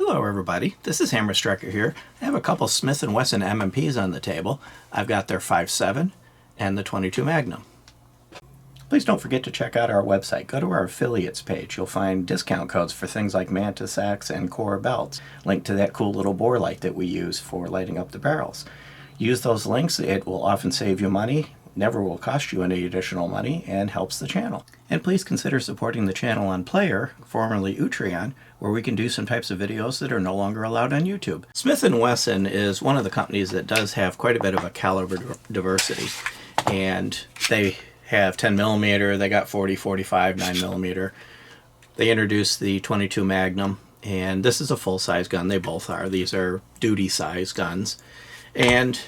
Hello everybody, this is Hammer Striker here. I have a couple Smith Wesson M&Ps on the table. I've got their 5.7 and the 22 Magnum. Please don't forget to check out our website. Go to our affiliates page. You'll find discount codes for things like Mantis Axe and Core belts. Link to that cool little bore light that we use for lighting up the barrels. Use those links. It will often save you money, never will cost you any additional money, and helps the channel. And please consider supporting the channel on Player, formerly Utreon, where we can do some types of videos that are no longer allowed on YouTube. Smith & Wesson is one of the companies that does have quite a bit of a caliber diversity. And they have 10mm, they got 40, 45, 9mm. They introduced the 22 Magnum, and this is a full-size gun. They both are. These are duty-size guns. And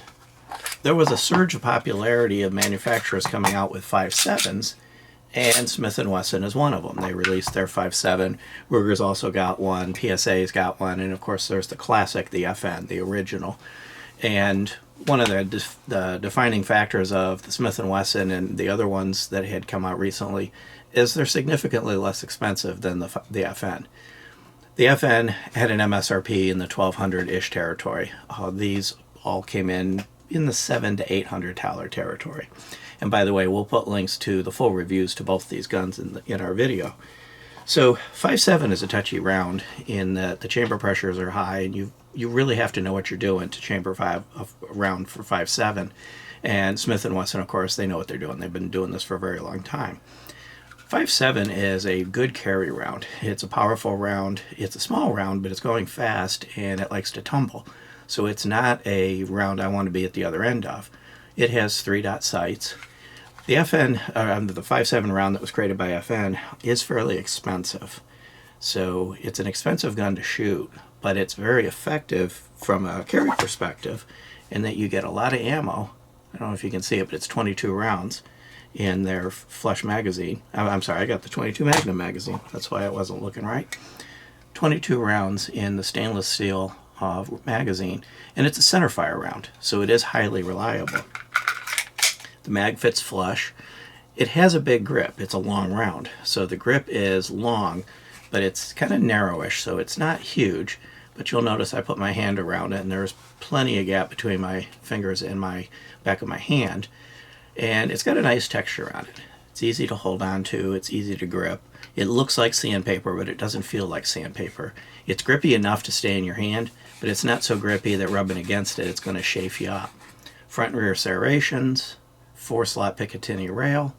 there was a surge of popularity of manufacturers coming out with 5.7s, and Smith & Wesson is one of them. They released their 5.7. Ruger's also got one, PSA's got one, and of course there's the classic, the FN, the original. And one of the defining factors of the Smith & Wesson and the other ones that had come out recently is they're significantly less expensive than the FN. The FN had an MSRP in the $1,200-ish territory. These all came in the $700 to $800 territory. And by the way, we'll put links to the full reviews to both these guns in our video. So 5.7 is a touchy round in that the chamber pressures are high, and you really have to know what you're doing to chamber a round for 5.7. And Smith & Wesson, of course, they know what they're doing. They've been doing this for a very long time. 5.7 is a good carry round. It's a powerful round. It's a small round, but it's going fast, and it likes to tumble. So it's not a round I want to be at the other end of. It has 3-dot sights. The FN, the 5.7 round that was created by FN, is fairly expensive. So it's an expensive gun to shoot, but it's very effective from a carry perspective in that you get a lot of ammo. I don't know if you can see it, but it's 22 rounds in their flush magazine. I'm sorry, I got the 22 Magnum magazine. That's why it wasn't looking right. 22 rounds in the stainless steel magazine, and it's a centerfire round, so it is highly reliable. The mag fits flush. It has a big grip. It's a long round, so the grip is long, but it's kind of narrowish, so it's not huge. But you'll notice I put my hand around it, and there's plenty of gap between my fingers and my back of my hand, and it's got a nice texture on it. It's easy to hold on to. It's easy to grip. It looks like sandpaper, but it doesn't feel like sandpaper. It's grippy enough to stay in your hand, but it's not so grippy that rubbing against it, it's going to chafe you up. Front and rear serrations, 4-slot Picatinny rail.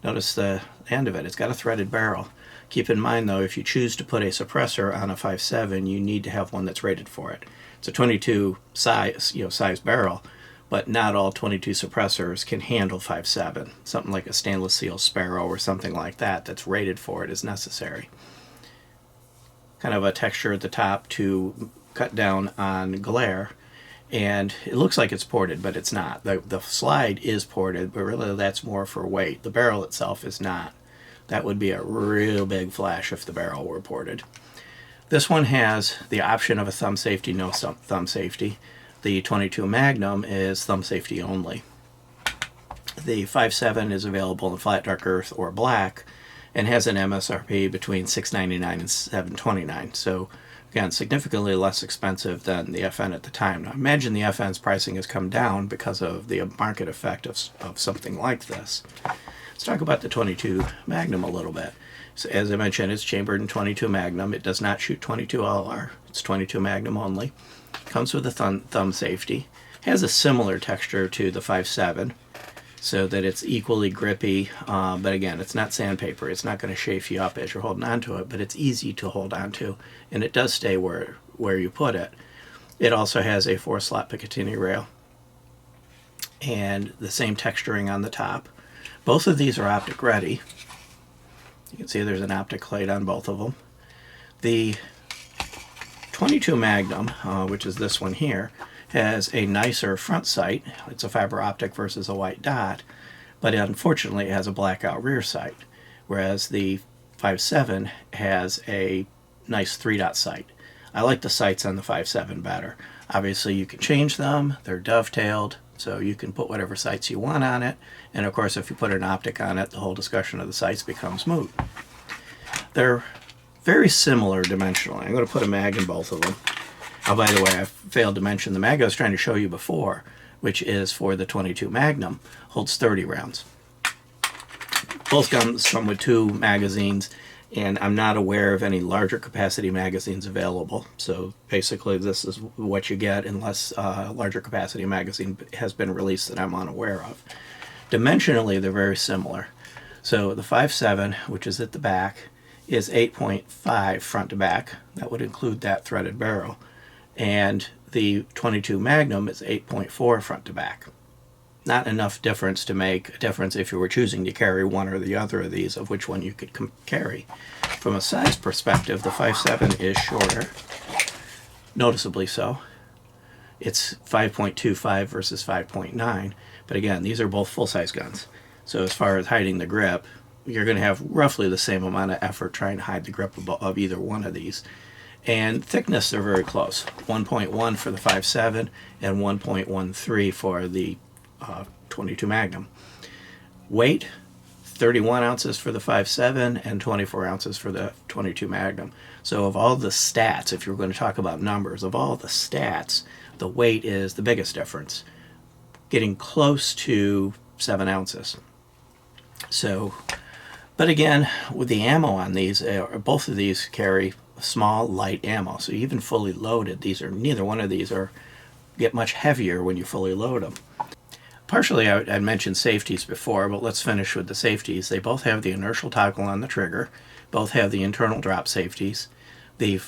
Notice the end of it. It's got a threaded barrel. Keep in mind, though, if you choose to put a suppressor on a 5.7, you need to have one that's rated for it. It's a 22 size barrel, but not all 22 suppressors can handle 5.7. Something like a stainless steel Sparrow or something like that that's rated for it is necessary. Kind of a texture at the top to cut down on glare, and it looks like it's ported, but it's not. The slide is ported, but really that's more for weight. The barrel itself is not. That would be a real big flash if the barrel were ported. This one has the option of a thumb safety, no thumb safety. The 22 Magnum is thumb safety only. The 5.7 is available in flat dark earth or black and has an MSRP between $699 and $729. So again, significantly less expensive than the FN at the time. Now imagine the FN's pricing has come down because of the market effect of something like this. Let's talk about the 22 Magnum a little bit. So as I mentioned, it's chambered in 22 Magnum. It does not shoot 22 LR. It's 22 Magnum only. Comes with a thumb safety. Has a similar texture to the 5.7, so that it's equally grippy, but again, it's not sandpaper. It's not going to chafe you up as you're holding onto it, but it's easy to hold onto, and it does stay where you put it. It also has a 4-slot Picatinny rail and the same texturing on the top. Both of these are optic ready. You can see there's an optic plate on both of them. The 22 Magnum, which is this one here, has a nicer front sight. It's a fiber optic versus a white dot, but unfortunately it has a blackout rear sight, whereas the 5.7 has a nice 3-dot sight. I like the sights on the 5.7 better. Obviously you can change them. They're dovetailed, so you can put whatever sights you want on it, and of course if you put an optic on it, the whole discussion of the sights becomes moot. They're very similar dimensionally. I'm going to put a mag in both of them. Oh, by the way, I failed to mention the mag I was trying to show you before, which is for the 22 Magnum, holds 30 rounds. Both guns come with 2 magazines, and I'm not aware of any larger capacity magazines available. So basically this is what you get unless a larger capacity magazine has been released that I'm unaware of. Dimensionally, they're very similar. So the 5.7, which is at the back, is 8.5 front to back. That would include that threaded barrel. And the 22 Magnum is 8.4 front to back. Not enough difference to make a difference if you were choosing to carry one or the other of these, of which one you could carry. From a size perspective, the 5.7 is shorter, noticeably so. It's 5.25 versus 5.9, but again, these are both full-size guns. So as far as hiding the grip, you're going to have roughly the same amount of effort trying to hide the grip of either one of these. And thickness, they're very close. 1.1 for the 5.7 and 1.13 for the 22 Magnum. Weight, 31 ounces for the 5.7 and 24 ounces for the 22 Magnum. So of all the stats, if you're going to talk about numbers, of all the stats, the weight is the biggest difference, getting close to 7 ounces. So, but again, with the ammo on these, both of these carry small, light ammo. So even fully loaded, neither one of these get much heavier when you fully load them. Partially, I mentioned safeties before, but let's finish with the safeties. They both have the inertial toggle on the trigger, both have the internal drop safeties. The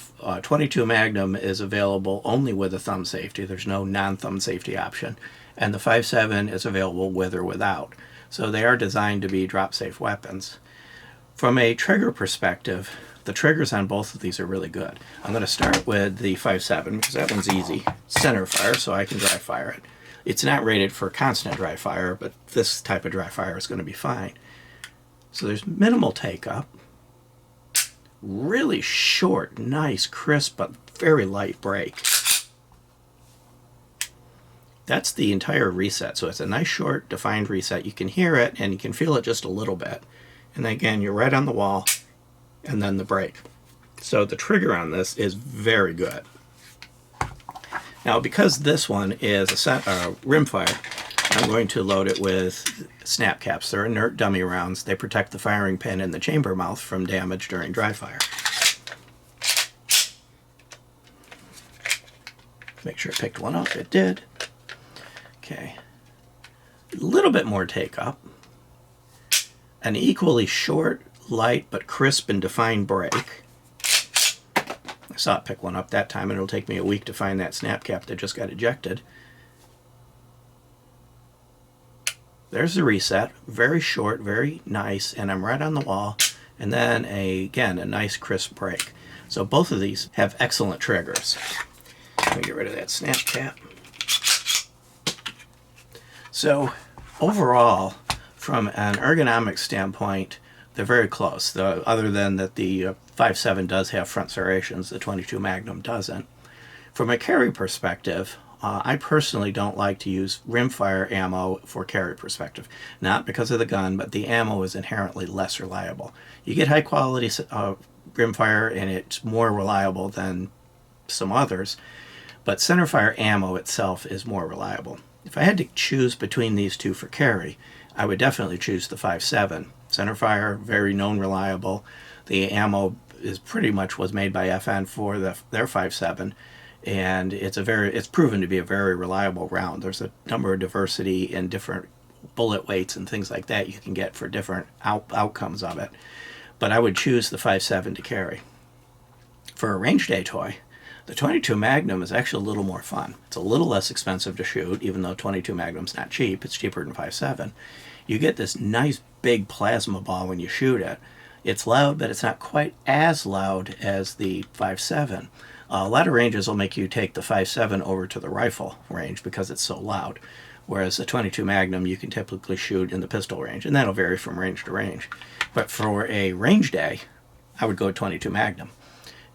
22 Magnum is available only with a thumb safety. There's no non-thumb safety option. And the 5.7 is available with or without. So they are designed to be drop-safe weapons. From a trigger perspective, the triggers on both of these are really good. I'm going to start with the 5.7 because that one's easy. Center fire, so I can dry fire it. It's not rated for constant dry fire, but this type of dry fire is going to be fine. So there's minimal take-up. Really short, nice, crisp, but very light break. That's the entire reset. So it's a nice, short, defined reset. You can hear it, and you can feel it just a little bit. And then again, you're right on the wall, and then the break. So the trigger on this is very good. Now, because this one is a rimfire, I'm going to load it with snap caps. They're inert dummy rounds. They protect the firing pin and the chamber mouth from damage during dry fire. Make sure it picked one up. It did. Okay. A little bit more take up. An equally short, light, but crisp and defined break. I saw it pick one up that time, and it'll take me a week to find that snap cap that just got ejected. There's the reset. Very short, very nice, and I'm right on the wall. And then, again, a nice crisp break. So both of these have excellent triggers. Let me get rid of that snap cap. So overall, from an ergonomic standpoint, they're very close, other than that the 5.7 does have front serrations, the 22 Magnum doesn't. From a carry perspective, I personally don't like to use rimfire ammo for carry perspective. Not because of the gun, but the ammo is inherently less reliable. You get high quality rimfire and it's more reliable than some others, but centerfire ammo itself is more reliable. If I had to choose between these two for carry, I would definitely choose the 5.7. Centerfire, very known reliable. The ammo is pretty much was made by FN for their 5.7, and it's proven to be a very reliable round. There's a number of diversity in different bullet weights and things like that you can get for different outcomes of it. But I would choose the 5.7 to carry. For a range day toy, the 22 Magnum is actually a little more fun. It's a little less expensive to shoot, even though 22 Magnum's not cheap. It's cheaper than 5.7. You get this nice big plasma ball when you shoot it. It's loud, but it's not quite as loud as the 5.7. A lot of ranges will make you take the 5.7 over to the rifle range because it's so loud, whereas the 22 Magnum you can typically shoot in the pistol range, and that'll vary from range to range. But for a range day, I would go 22 Magnum.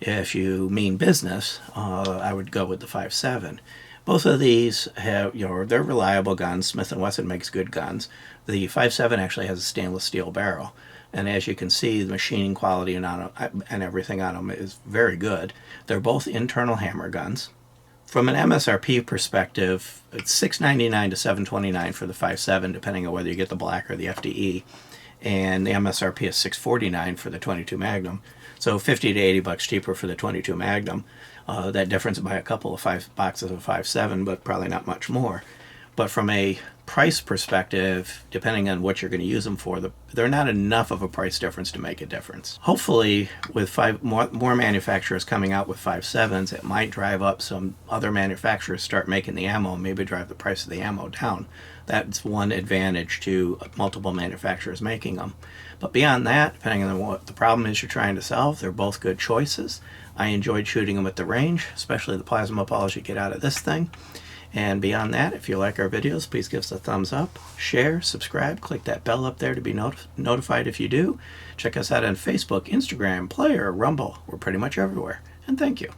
If you mean business, I would go with the 5.7. Both of these have, they're reliable guns. Smith Wesson makes good guns. The 5.7 actually has a stainless steel barrel, And as you can see, the machining quality and everything on them is very good. They're both internal hammer guns. From an MSRP perspective, it's $699 to $729 for the 5.7, depending on whether you get the black or the FDE. And the MSRP is $649 for the 22 Magnum. So 50 to 80 bucks cheaper for the 22 Magnum. That difference by a couple of boxes of 5.7, but probably not much more. But from a price perspective, depending on what you're going to use them for, they're not enough of a price difference to make a difference. Hopefully, with more manufacturers coming out with 5.7s, it might drive up some other manufacturers start making the ammo, maybe drive the price of the ammo down. That's one advantage to multiple manufacturers making them. But beyond that, depending on what the problem is you're trying to solve, they're both good choices. I enjoyed shooting them at the range, especially the plasma balls you get out of this thing. And beyond that, if you like our videos, please give us a thumbs up, share, subscribe, click that bell up there to be notified if you do. Check us out on Facebook, Instagram, Player, Rumble. We're pretty much everywhere. And thank you.